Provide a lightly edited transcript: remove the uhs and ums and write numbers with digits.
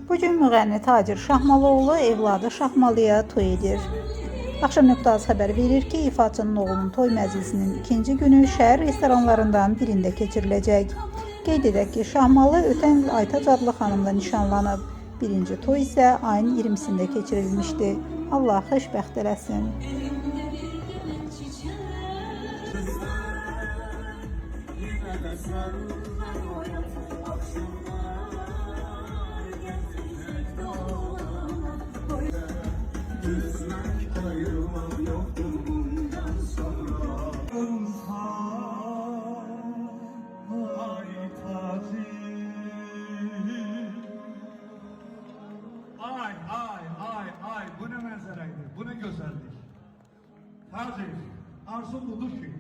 Bugün müğənni Tacir Şahmalıoğlu evladı Şahmalıya toy edir. Axşam.az xəbər verir ki, ifaçının oğlunun toy məclisinin ikinci günü şəhər restoranlarından birində keçiriləcək. Qeyd edək ki, Şahmalı ötən il Aytac adlı xanımla nişanlanıb. Birinci toy isə ayın 20-sində keçirilmişdi. Allah xoşbəxt eləsin. Ay, bu ne manzaraydı, bu ne güzellik. Tacir, arzum budur ki,